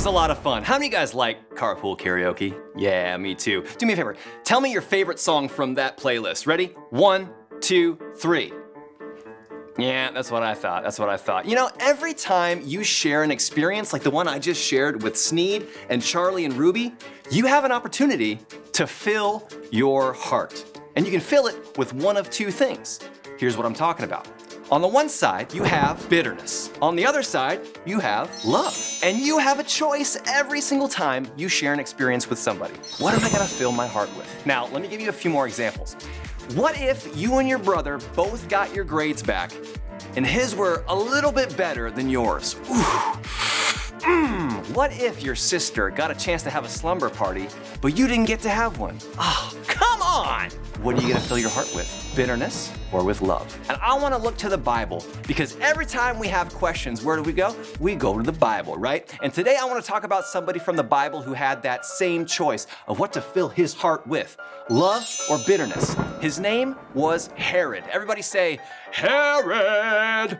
a lot of fun. How many of you guys like carpool karaoke? Yeah, me too. Do me a favor. Tell me your favorite song from that playlist. Ready? 1, 2, 3. Yeah, that's what I thought. You know, every time you share an experience like the one I just shared with Sneed and Charlie and Ruby, you have an opportunity to fill your heart. And you can fill it with one of two things. Here's what I'm talking about. On the one side, you have bitterness. On the other side, you have love. And you have a choice every single time you share an experience with somebody. What am I gonna fill my heart with? Now, let me give you a few more examples. What if you and your brother both got your grades back and his were a little bit better than yours? What if your sister got a chance to have a slumber party, but you didn't get to have one? Oh, come on! What are you gonna fill your heart with? Bitterness or with love? And I wanna look to the Bible because every time we have questions, where do we go? We go to the Bible, right? And today I wanna talk about somebody from the Bible who had that same choice of what to fill his heart with, love or bitterness. His name was Herod. Everybody say, Herod!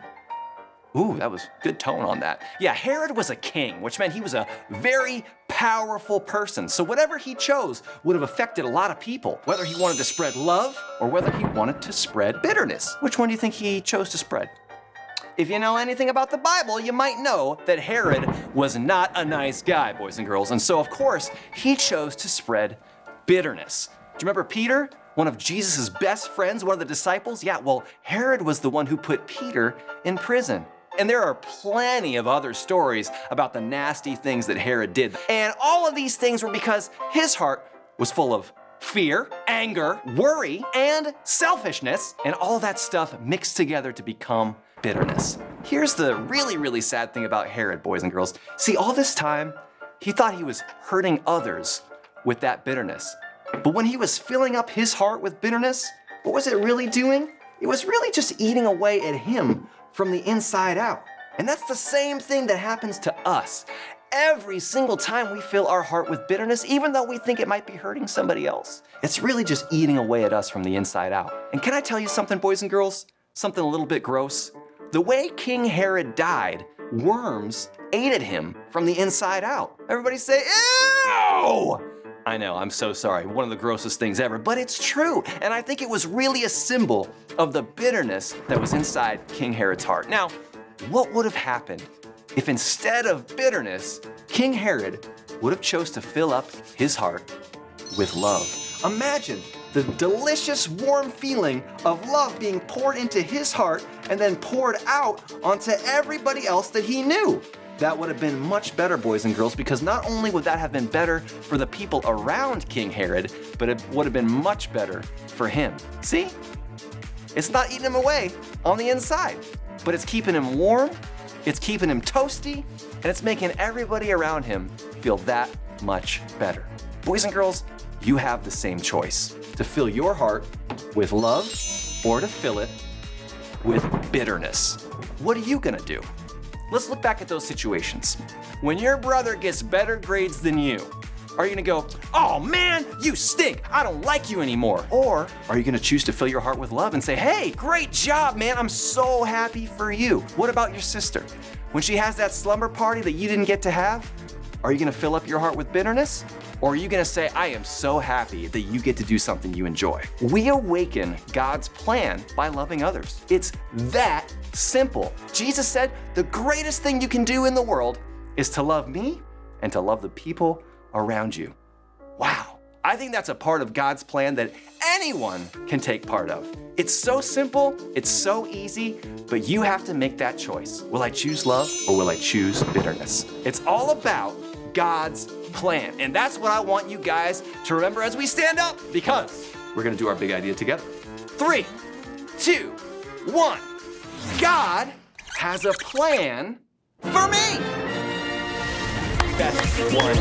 Ooh, that was good tone on that. Yeah, Herod was a king, which meant he was a very powerful person. So whatever he chose would have affected a lot of people, whether he wanted to spread love or whether he wanted to spread bitterness. Which one do you think he chose to spread? If you know anything about the Bible, you might know that Herod was not a nice guy, boys and girls. And so, of course, he chose to spread bitterness. Do you remember Peter? One of Jesus' best friends, one of the disciples? Yeah, well, Herod was the one who put Peter in prison. And there are plenty of other stories about the nasty things that Herod did. And all of these things were because his heart was full of fear, anger, worry, and selfishness, and all that stuff mixed together to become bitterness. Here's the really, really sad thing about Herod, boys and girls. See, all this time, he thought he was hurting others with that bitterness. But when he was filling up his heart with bitterness, what was it really doing? It was really just eating away at him from the inside out. And that's the same thing that happens to us. Every single time we fill our heart with bitterness, even though we think it might be hurting somebody else, it's really just eating away at us from the inside out. And can I tell you something, boys and girls? Something a little bit gross? The way King Herod died, worms ate at him from the inside out. Everybody say, ew! I know, I'm so sorry. One of the grossest things ever, but it's true. And I think it was really a symbol of the bitterness that was inside King Herod's heart. Now, what would have happened if instead of bitterness, King Herod would have chose to fill up his heart with love? Imagine the delicious, warm feeling of love being poured into his heart and then poured out onto everybody else that he knew. That would have been much better, boys and girls, because not only would that have been better for the people around King Herod, but it would have been much better for him. See? It's not eating him away on the inside, but it's keeping him warm, it's keeping him toasty, and it's making everybody around him feel that much better. Boys and girls, you have the same choice, to fill your heart with love or to fill it with bitterness. What are you gonna do? Let's look back at those situations. When your brother gets better grades than you, are you gonna go, oh man, you stink, I don't like you anymore? Or are you gonna choose to fill your heart with love and say, hey, great job, man, I'm so happy for you? What about your sister? When she has that slumber party that you didn't get to have, are you gonna fill up your heart with bitterness? Or are you gonna say, I am so happy that you get to do something you enjoy? We awaken God's plan by loving others. It's that simple. Jesus said, the greatest thing you can do in the world is to love me and to love the people around you. Wow. I think that's a part of God's plan that anyone can take part of. It's so simple, it's so easy, but you have to make that choice. Will I choose love or will I choose bitterness? It's all about God's plan. And that's what I want you guys to remember as we stand up, because we're gonna do our big idea together. 3, 2, 1. God has a plan for me. Best one.